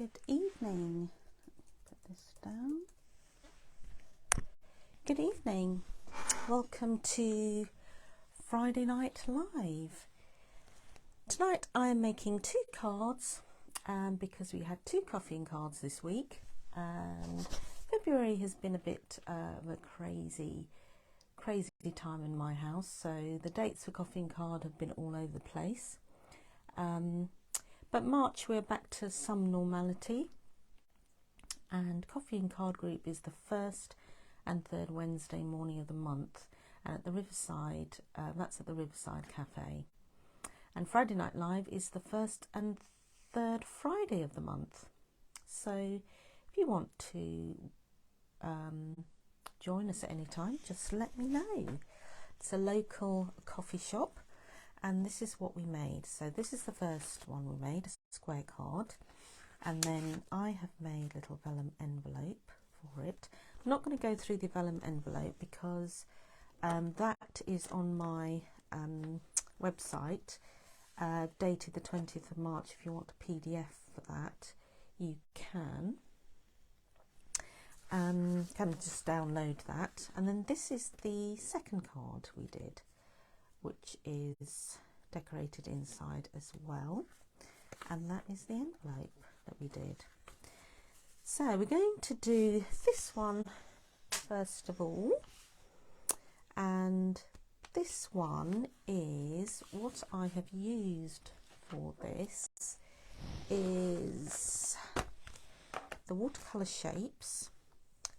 Good evening. Put this down. Good evening. Welcome to Friday Night Live. Tonight I am making two cards because we had two coffee cards this week, and February has been a bit of a crazy time in my house, so the dates for coffee card have been all over the place. But March we're back to some normality, and Coffee and Card Group is the first and third Wednesday morning of the month, and at the Riverside, that's at the Riverside Cafe. And Friday Night Live is the first and third Friday of the month. So if you want to join us at any time, just let me know. It's a local coffee shop. And this is what we made. So this is the first one we made, a square card. And then I have made a little vellum envelope for it. I'm not going to go through the vellum envelope because that is on my website, dated the 20th of March. If you want a PDF for that, you can. Can just download that. And then this is the second card we did, which is decorated inside as well, and that is the envelope that we did. So we're going to do this one first of all, and this one is what I have used for this is the watercolour shapes.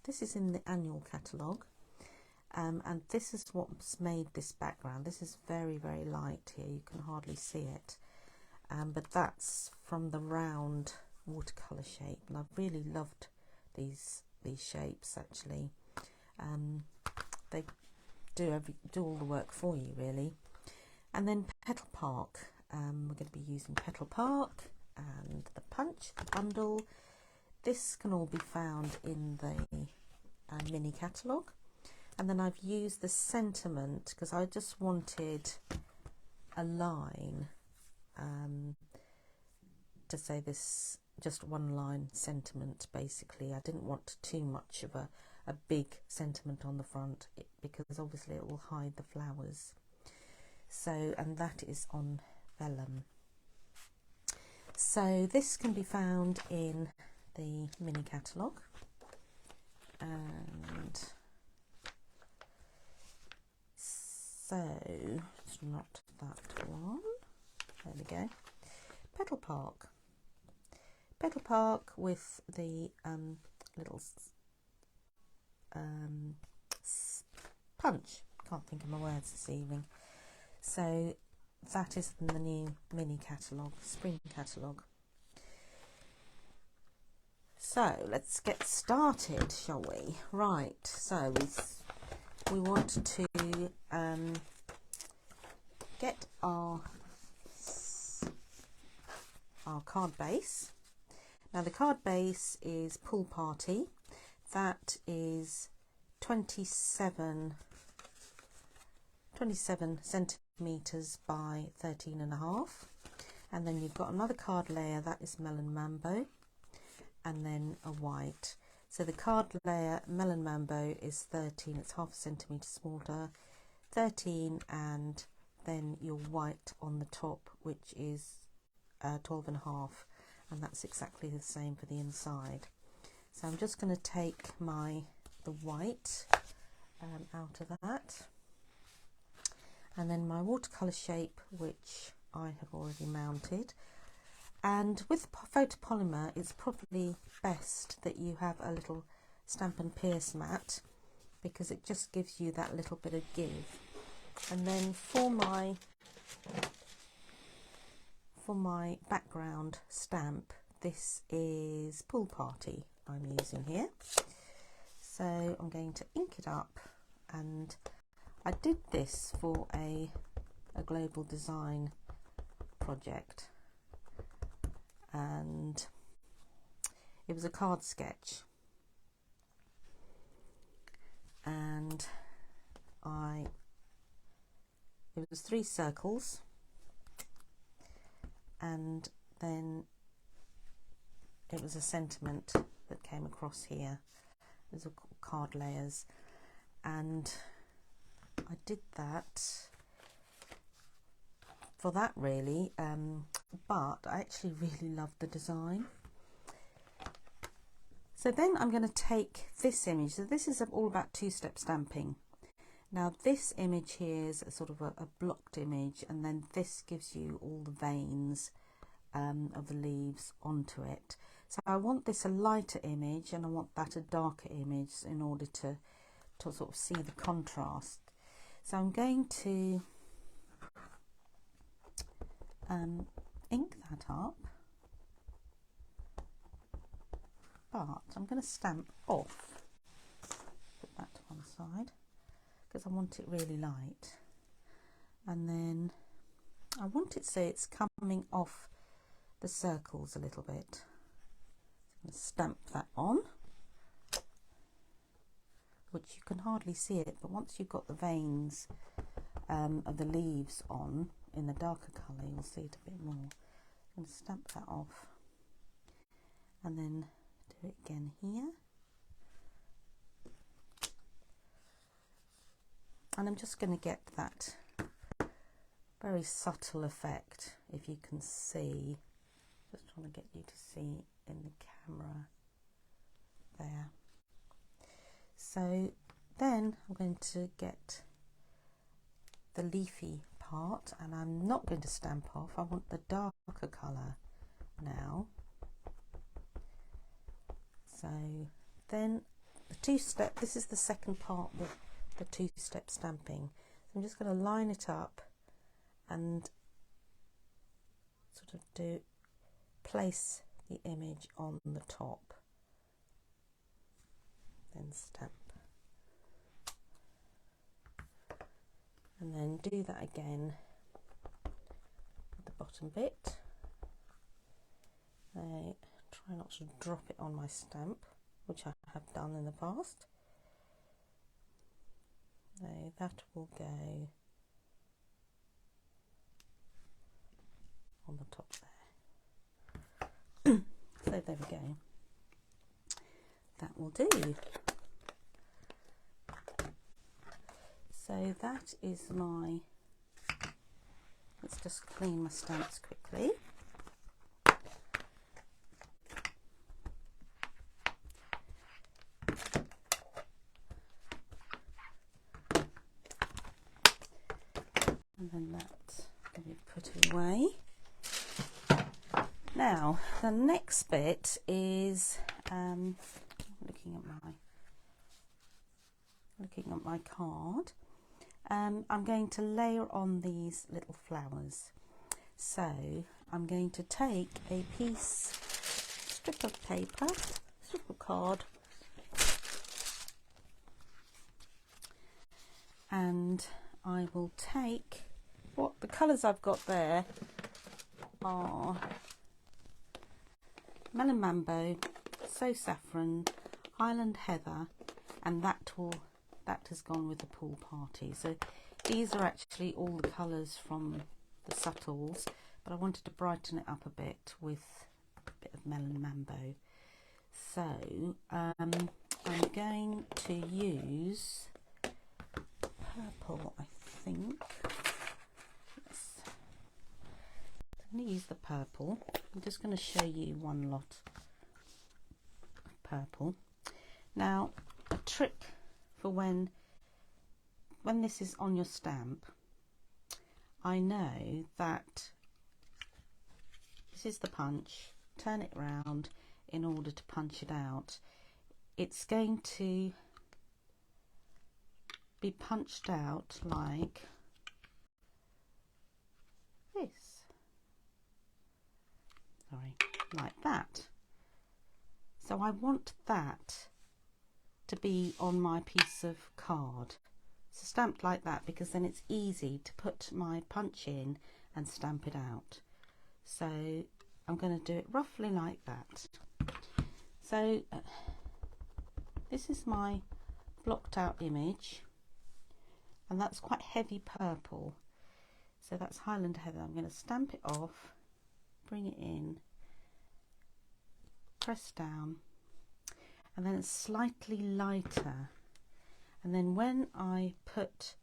This is in the annual catalogue. And this is what's made this background. This is very, very light here. You can hardly see it. But that's from the round watercolour shape. And I've really loved these shapes, actually. They do all the work for you, really. And then Petal Park. We're going to be using Petal Park and the punch, the bundle. This can all be found in the mini catalogue. And then I've used the sentiment because I just wanted a line to say this, just one line sentiment basically. I didn't want too much of a big sentiment on the front because obviously it will hide the flowers. So, and that is on vellum. So this can be found in the mini catalogue, and so it's not that one. There we go. Petal Park. Petal Park with the little punch. Can't think of my words this evening. So that is in the new mini catalogue, spring catalogue. So let's get started, shall we? Right. So we want to get our card base. Now the card base is Pool Party. That is 27 centimetres by 13.5. And then you've got another card layer, that is Melon Mambo, and then a white. So the card layer Melon Mambo is 13, it's half a centimetre smaller, 13, and then your white on the top, which is 12.5, and that's exactly the same for the inside. So I'm just going to take the white out of that, and then my watercolour shape, which I have already mounted. And with photopolymer, it's probably best that you have a little stamp and pierce mat because it just gives you that little bit of give. And then for my background stamp, this is Pool Party I'm using here. So I'm going to ink it up, and I did this for a global design project, and it was a card sketch, and it was 3 circles, and then it was a sentiment that came across here. These are card layers, and I did that for that really, but I actually really loved the design. So then I'm going to take this image. So this is all about two-step stamping. Now this image here is a sort of a blocked image, and then this gives you all the veins of the leaves onto it. So I want this a lighter image, and I want that a darker image in order to sort of see the contrast. So I'm going to ink that up, but I'm going to stamp off, put that to one side, because I want it really light, and then I want it so it's coming off the circles a little bit. I'm going to stamp that on, which you can hardly see it, but once you've got the veins of the leaves on in the darker colour, you'll see it a bit more. I'm going to stamp that off, and then do it again here. And I'm just going to get that very subtle effect, if you can see. Just trying to get you to see in the camera there. So then I'm going to get the leafy part, and I'm not going to stamp off. I want the darker colour now. So then the two-step, this is the second part with the two-step stamping. So I'm just going to line it up and sort of place the image on the top, then stamp, and then do that again with the bottom bit. I try not to drop it on my stamp, which I have done in the past. So that will go on the top there. So there we go. That will do. So that is my, let's just clean my stamps quickly. And then that's going to be put away. Now the next bit is looking at my card. I'm going to layer on these little flowers. So I'm going to take a strip of paper, strip of card, and I will take what the colours I've got there are Melon Mambo, So Saffron, Highland Heather, and that has gone with the pool party. So these are actually all the colours from the subtles, but I wanted to brighten it up a bit with a bit of Melon Mambo. So I'm going to use purple, I think. Yes. I'm going to use the purple. I'm just going to show you one lot of purple. Now, a trick for when this is on your stamp, I know that this is the punch, turn it round in order to punch it out. It's going to be punched out like this, like that. So I want that to be on my piece of card, so stamped like that, because then it's easy to put my punch in and stamp it out. So I'm going to do it roughly like that. So this is my blocked out image, and that's quite heavy purple, so that's Highland Heather. I'm going to stamp it off, bring it in, press down, and then it's slightly lighter, and then when I put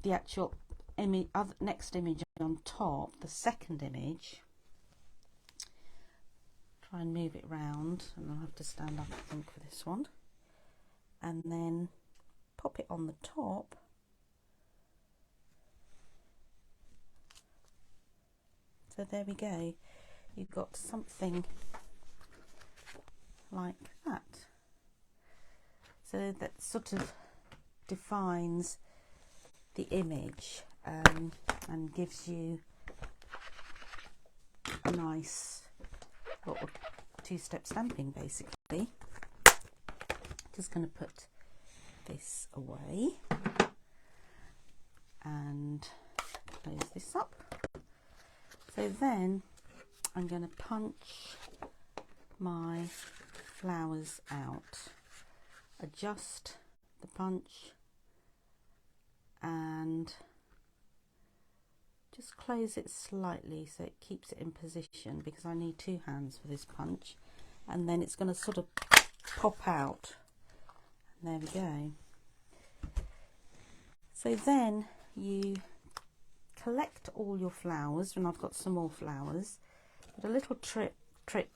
the actual image, next image on top, the second image, try and move it round, and I'll have to stand up I think for this one, and then pop it on the top. So there we go, you've got something like that. So that sort of defines the image and gives you a nice little two-step stamping basically. Just going to put this away and close this up. So then I'm going to punch my flowers out, adjust the punch and just close it slightly so it keeps it in position, because I need two hands for this punch, and then it's going to sort of pop out. And there we go. So then you collect all your flowers, and I've got some more flowers, but a little trick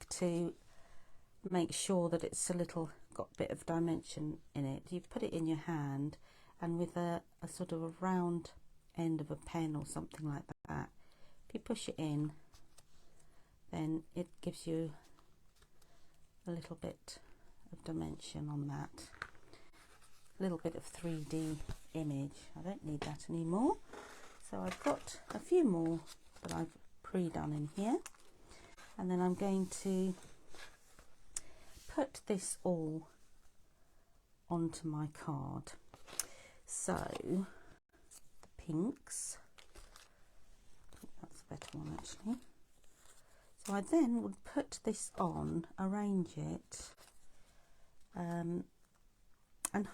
to make sure that it's got a bit of dimension in it. You put it in your hand, and with a sort of a round end of a pen or something like that, if you push it in, then it gives you a little bit of dimension on that. A little bit of 3D image. I don't need that anymore. So I've got a few more that I've pre-done in here, and then I'm going to put this all onto my card. So the pinks, I think that's a better one actually. So I then would put this on, arrange it, and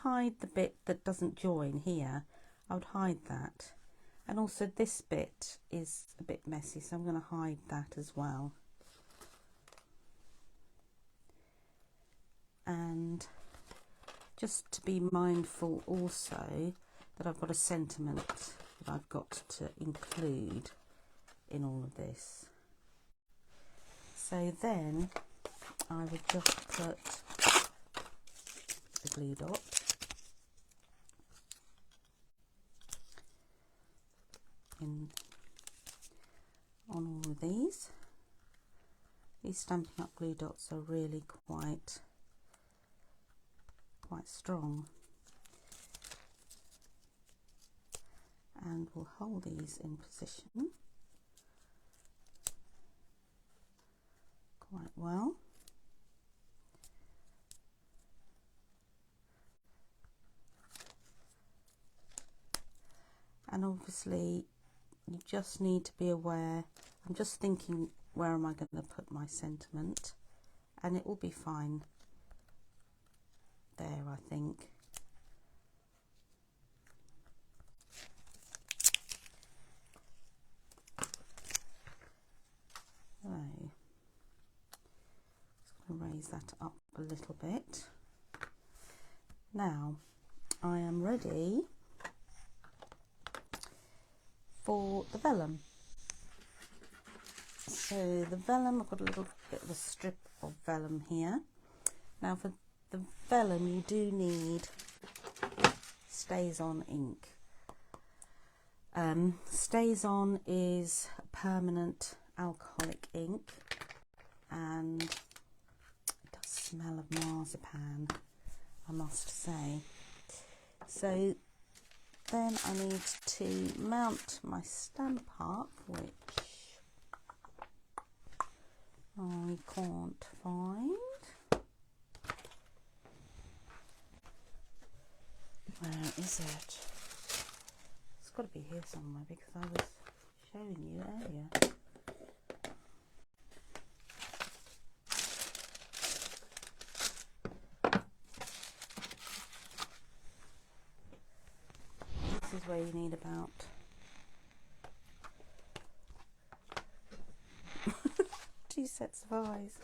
hide the bit that doesn't join here. I would hide that, and also this bit is a bit messy, so I'm going to hide that as well. And just to be mindful also that I've got a sentiment that I've got to include in all of this. So then I would just put the glue dot in on all of these. These Stampin' Up! Glue dots are really quite strong, and we'll hold these in position quite well. And obviously you just need to be aware, I'm just thinking, where am I going to put my sentiment, and it will be fine there, I think. So just going to raise that up a little bit. Now I am ready for the vellum. So the vellum, I've got a little bit of a strip of vellum here. Now for the vellum you do need Stays On ink. Stays On is a permanent alcoholic ink, and it does smell of marzipan, I must say. So then I need to mount my stamp up, which I can't find. Where is it? It's got to be here somewhere, because I was showing you earlier. This is where you need about 2 sets of eyes.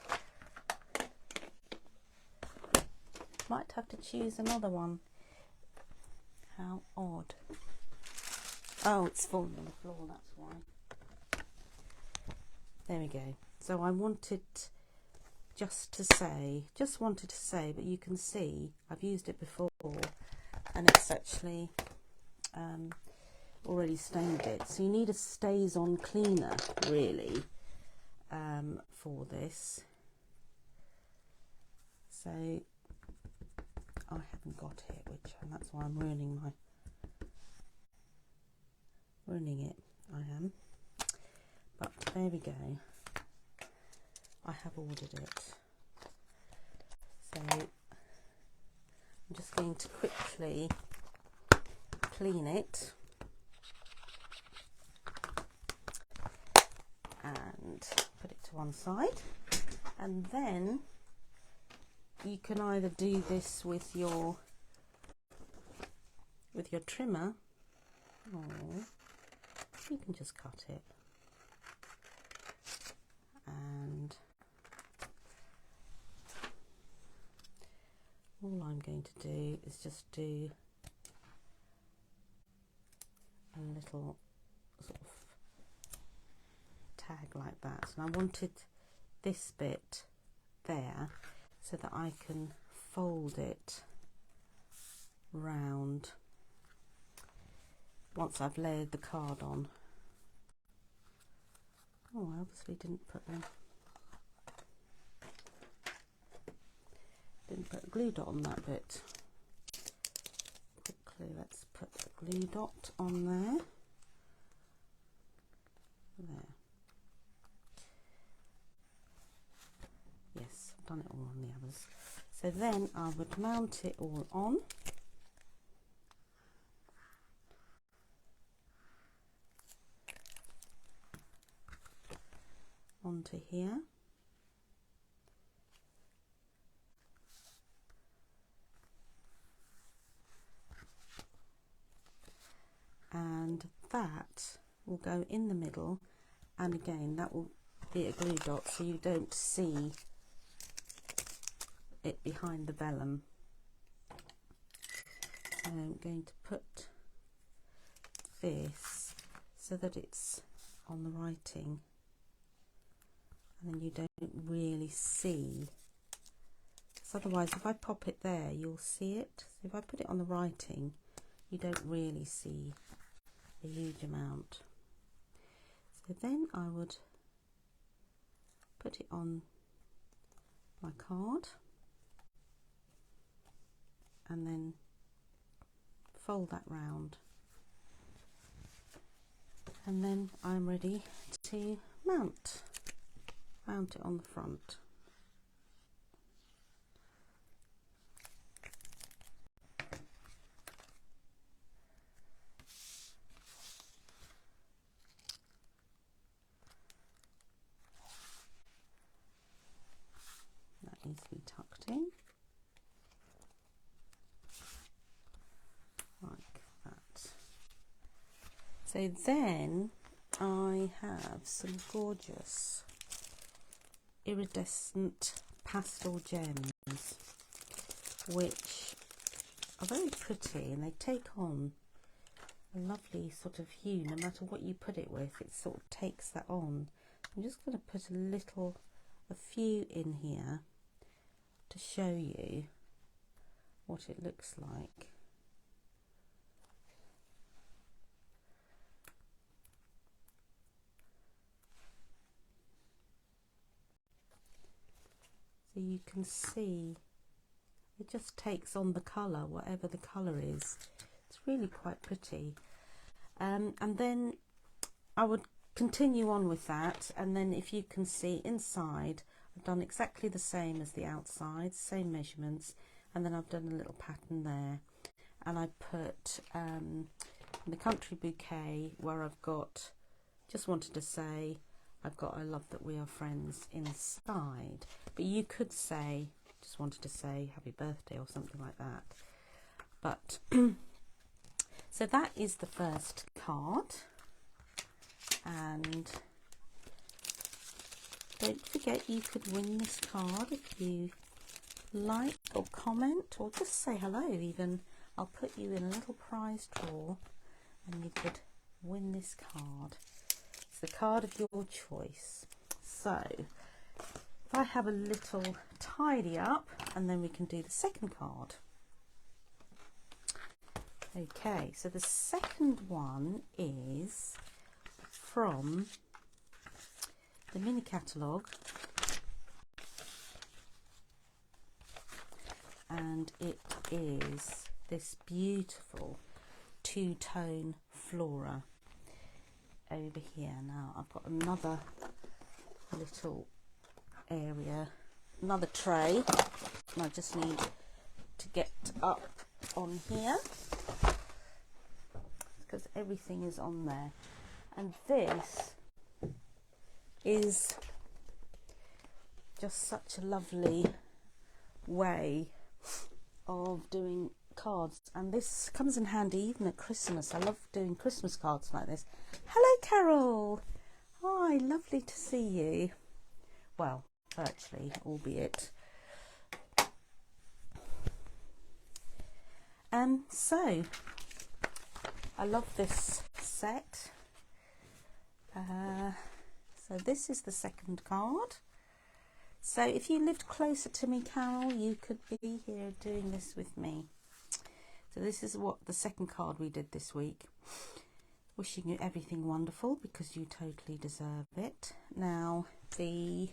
Might have to choose another one. How odd. Oh, it's fallen on the floor, that's why. There we go. So I wanted just wanted to say, but you can see I've used it before and it's actually already stained it. So you need a stays on cleaner really for this. So I haven't got it, and that's why I'm ruining it. I am, but there we go. I have ordered it. So I'm just going to quickly clean it and put it to one side, and then you can either do this with your trimmer, or you can just cut it. And all I'm going to do is just do a little sort of tag like that. And I wanted this bit there so that I can fold it round once I've layered the card on. Oh, I obviously didn't put a glue dot on that bit. Quickly, let's put the glue dot on there. There. Yes, I've done it all on the others. So then I would mount it all on. Onto here. And that will go in the middle, and again that will be a glue dot so you don't see it behind the vellum. So I'm going to put this so that it's on the writing, and then you don't really see. So otherwise, if I pop it there, you'll see it. So if I put it on the writing, you don't really see a huge amount. So then I would put it on my card and then fold that round, and then I'm ready to mount it on the front. That needs to be tucked in like that. So then I have some gorgeous iridescent pastel gems, which are very pretty, and they take on a lovely sort of hue. No matter what you put it with, it sort of takes that on. I'm just going to put a few in here to show you what it looks like. So you can see it just takes on the colour, whatever the colour is. It's really quite pretty. And then I would continue on with that, and then if you can see inside, I've done exactly the same as the outside, same measurements, and then I've done a little pattern there. And I put the country bouquet where I've got, just wanted to say, I've got I love that we are friends inside, but you could say, just wanted to say happy birthday or something like that. But so that is the first card, and don't forget you could win this card if you like or comment or just say hello even. I'll put you in a little prize draw and you could win this card. It's the card of your choice. So if I have a little tidy up and then we can do the second card. Okay, so the second one is from the mini catalogue, and it is this beautiful two-tone Flora over here. Now I've got another little area, another tray, and I just need to get up on here because everything is on there. And this is just such a lovely way of doing cards, and this comes in handy even at Christmas. I love doing Christmas cards like this. Hello Carol, hi, lovely to see you. Well, virtually, albeit. So I love this set. So this is the second card. So if you lived closer to me, Carol, you could be here doing this with me. So this is what the second card we did this week. Wishing you everything wonderful because you totally deserve it. Now the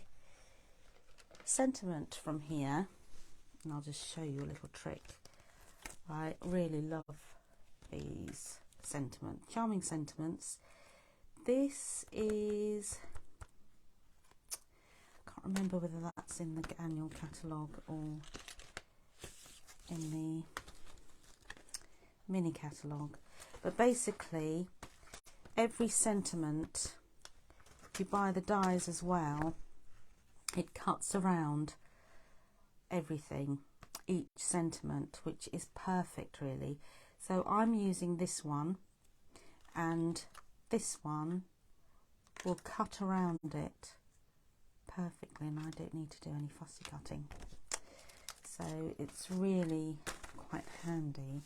sentiment from here, and I'll just show you a little trick. I really love these charming sentiments. This is, I can't remember whether that's in the annual catalogue or in the mini catalogue, but basically every sentiment, if you buy the dies as well, it cuts around everything, each sentiment, which is perfect really. So I'm using this one, and this one will cut around it perfectly, and I don't need to do any fussy cutting, so it's really quite handy.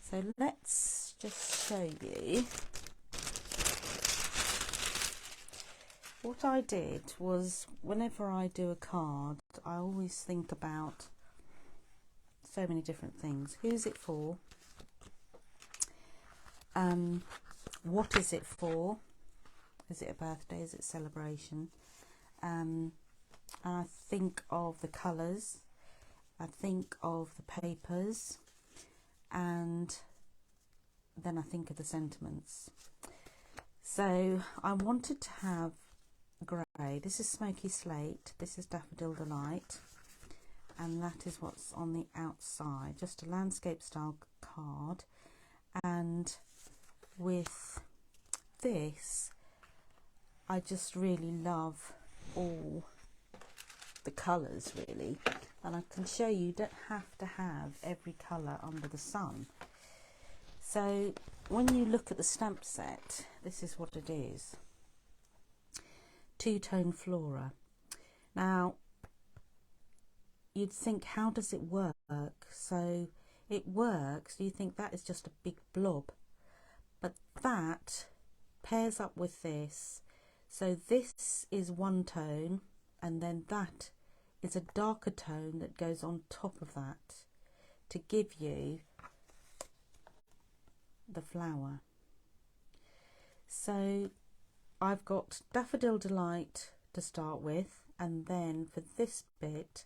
So let's just show you. What I did was, whenever I do a card, I always think about so many different things. Who's it for? What is it for? Is it a birthday? Is it a celebration? And I think of the colours, I think of the papers, and then I think of the sentiments. So I wanted to have grey. This is Smoky Slate, this is Daffodil Delight, and that is what's on the outside. Just a landscape style card, and with this I just really love all the colours really, and I can show you don't have to have every colour under the sun. So when you look at the stamp set, this is what it is. Two-tone Flora. Now you'd think, how does it work? So it works, you think that is just a big blob, but that pairs up with this. So this is one tone, and then that is a darker tone that goes on top of that to give you the flower. So I've got Daffodil Delight to start with, and then for this bit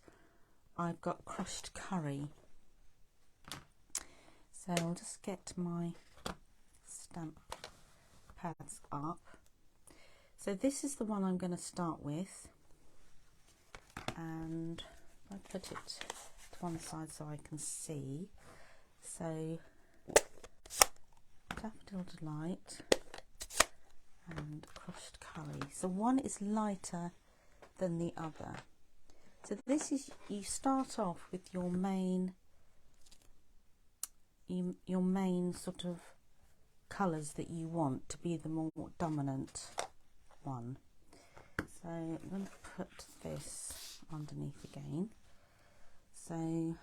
I've got Crushed Curry. So I'll just get my stamp pads up. So this is the one I'm going to start with, and I put it to one side so I can see. So Daffodil Delight and Crushed Curry. So one is lighter than the other. So this is, you start off with your main sort of colours that you want to be the more dominant one. So So I'm going to put this underneath again. So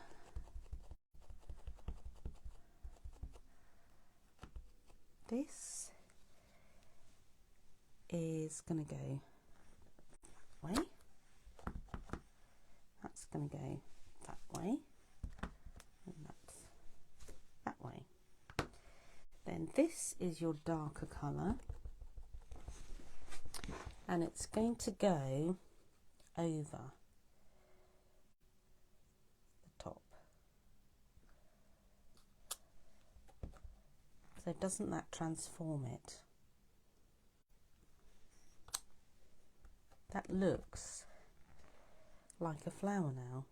this is going to go that way. That's going to go that way. And that's that way. Then this is your darker colour. And it's going to go over the top. So doesn't that transform it? That looks like a flower now.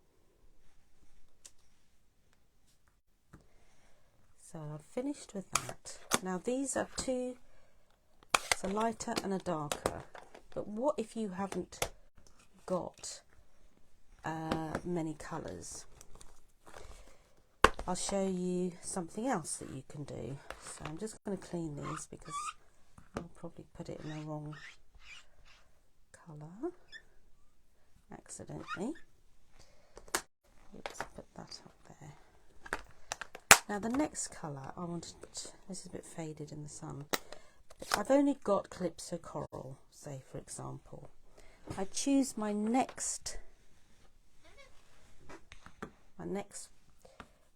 So I've finished with that. Now these are two, it's a lighter and a darker. But what if you haven't got many colours? I'll show you something else that you can do. So I'm just going to clean these because I'll probably put it in the wrong colour accidentally. Let's put that up there. Now the next colour I wanted, this is a bit faded in the sun. I've only got Calypso Coral, say for example. I choose my next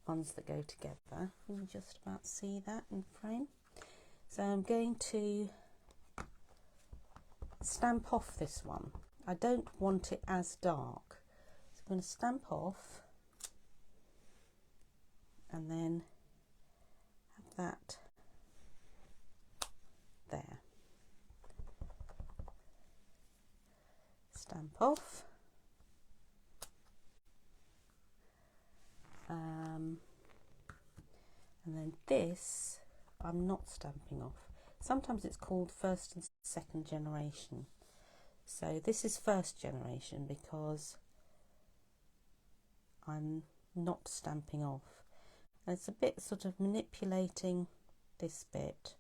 ones that go together. You can just about see that in frame. So I'm going to stamp off this one. I don't want it as dark. So I'm going to stamp off and then have that there. Stamp off. And then this I'm not stamping off. Sometimes it's called first and second generation. So this is first generation because I'm not stamping off. And it's a bit sort of manipulating this bit.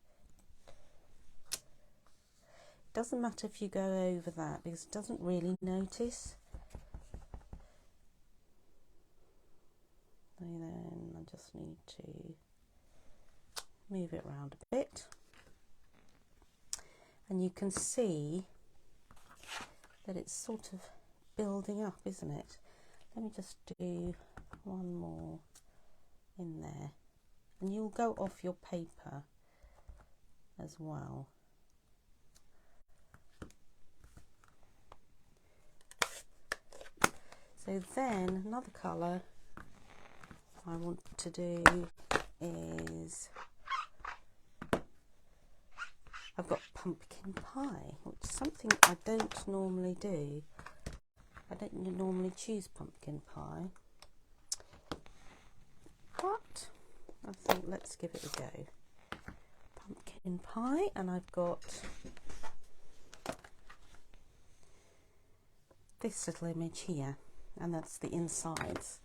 Doesn't matter if you go over that because it doesn't really notice. And then I just need to move it around a bit. And you can see that it's sort of building up, isn't it? Let me just do one more in there. And you'll go off your paper as well. So then another colour I want to do is, I've got pumpkin pie, which is something I don't normally do. I don't normally choose pumpkin pie, but I think let's give it a go. Pumpkin pie, and I've got this little image here, and that's the insides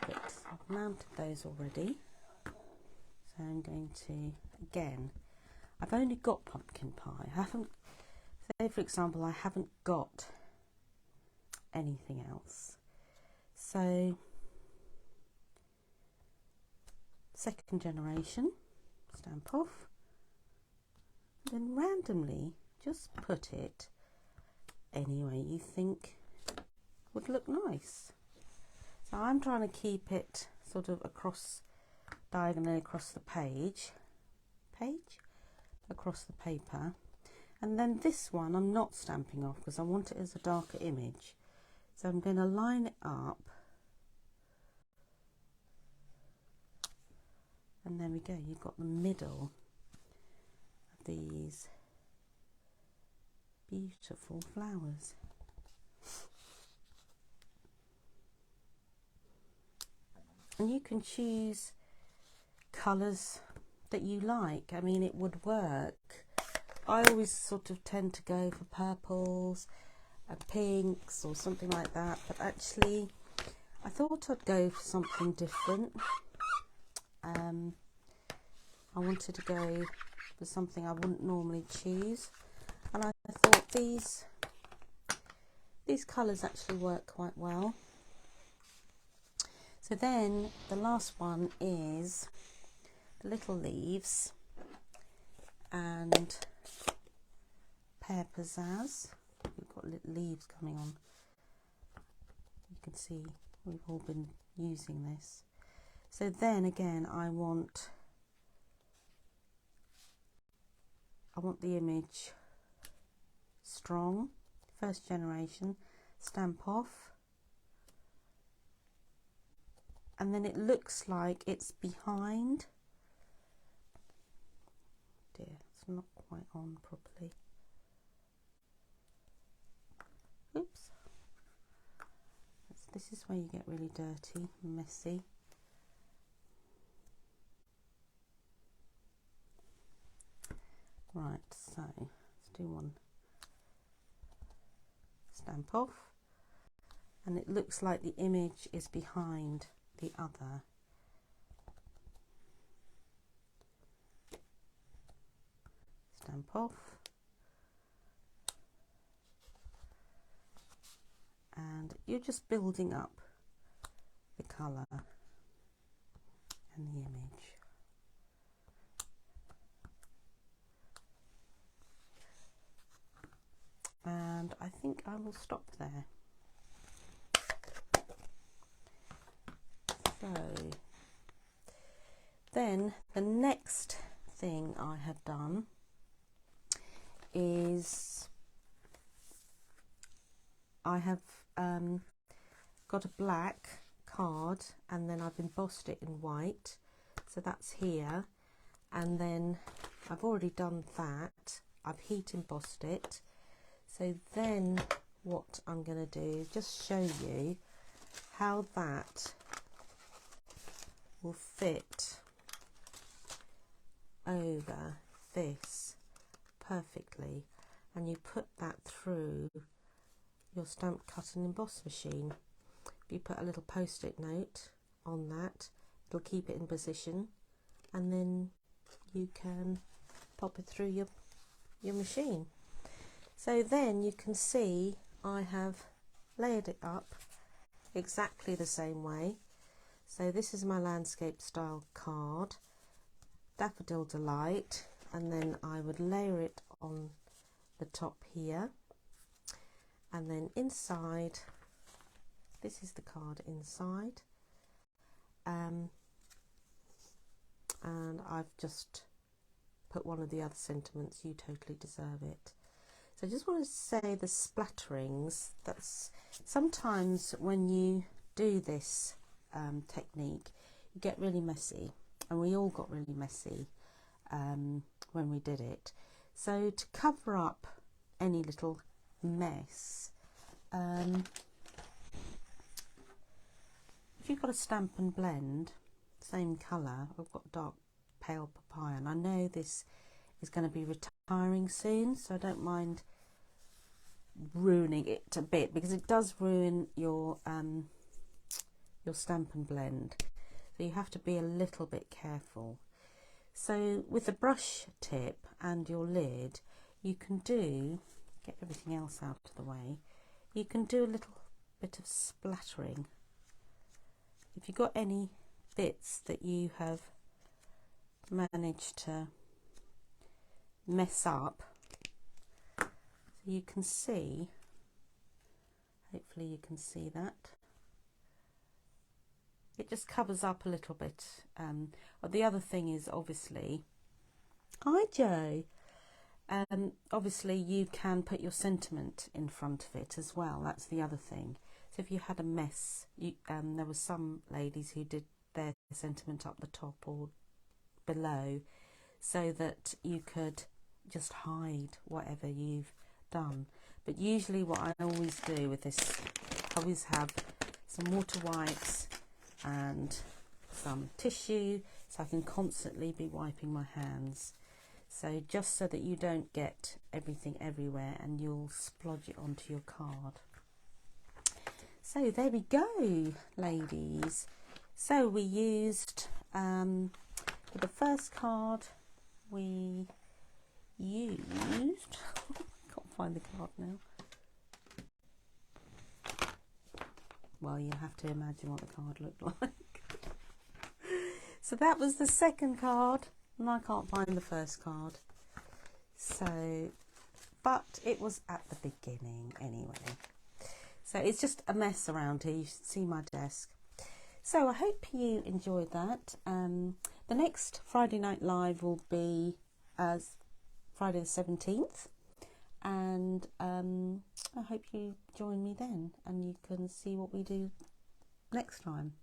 of it. I've mounted those already, so I'm going to, again, I've only got pumpkin pie. I haven't, say for example, I haven't got anything else. So, second generation, stamp off, then randomly just put it anywhere you think would look nice. So I'm trying to keep it sort of across, diagonally across the page, across the paper. And then this one I'm not stamping off because I want it as a darker image. So I'm going to line it up. And there we go, you've got the middle of these beautiful flowers. And you can choose colours that you like. I mean, it would work. I always sort of tend to go for purples and pinks or something like that, but actually I thought I'd go for something different. I wanted to go for something I wouldn't normally choose, and I thought these these colours actually work quite well. So then the last one is the little leaves and pear pizzazz. We've got little leaves coming on. You can see we've all been using this. So then again, I want the image strong, first generation, stamp off, and then it looks like it's behind. Dear, it's not quite on properly. Oops. This is where you get really dirty, messy. Right, so let's do one. Stamp off, and it looks like the image is behind the other. Stamp off, and you're just building up the colour and the image. And I think I will stop there. So then the next thing I have done is I have got a black card, and then I've embossed it in white, so that's here, and then I've already done that. I've heat embossed it. So then what I'm going to do is just show you how that will fit over this perfectly, and you put that through your stamp cut and emboss machine. You put a little post-it note on that, it'll keep it in position, and then you can pop it through your machine. So then you can see I have layered it up exactly the same way. So this is my landscape style card, Daffodil Delight, and then I would layer it on the top here, and then inside, this is the card inside, and I've just put one of the other sentiments, you totally deserve it. So I just want to say the splatterings, that's sometimes when you do this technique, you get really messy, and we all got really messy when we did it. So to cover up any little mess, if you've got a Stamp and Blend, same colour, I've got dark pale papaya, and I know this is going to be retiring soon, so I don't mind ruining it a bit, because it does ruin your Stamp and Blend, so you have to be a little bit careful. So with the brush tip and your lid, you can get everything else out of the way, you can do a little bit of splattering. If you've got any bits that you have managed to mess up, so you can see, hopefully you can see that, it just covers up a little bit. The other thing is, obviously, hi Joe, obviously you can put your sentiment in front of it as well, that's the other thing. So if you had a mess, there were some ladies who did their sentiment up the top or below, so that you could just hide whatever you've done. But usually what I always do with this, I always have some water wipes and some tissue, so I can constantly be wiping my hands, so just so that you don't get everything everywhere and you'll splodge it onto your card. So there we go, ladies. So we used, for the first card, we used, I can't find the card now. well, you have to imagine what the card looked like. So that was the second card, and I can't find the first card. So, but it was at the beginning anyway. So it's just a mess around here. You should see my desk. So I hope you enjoyed that. The next Friday Night Live will be as Friday the 17th. And I hope you join me then and you can see what we do next time.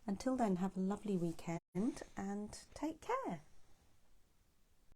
Until then, have a lovely weekend and take care.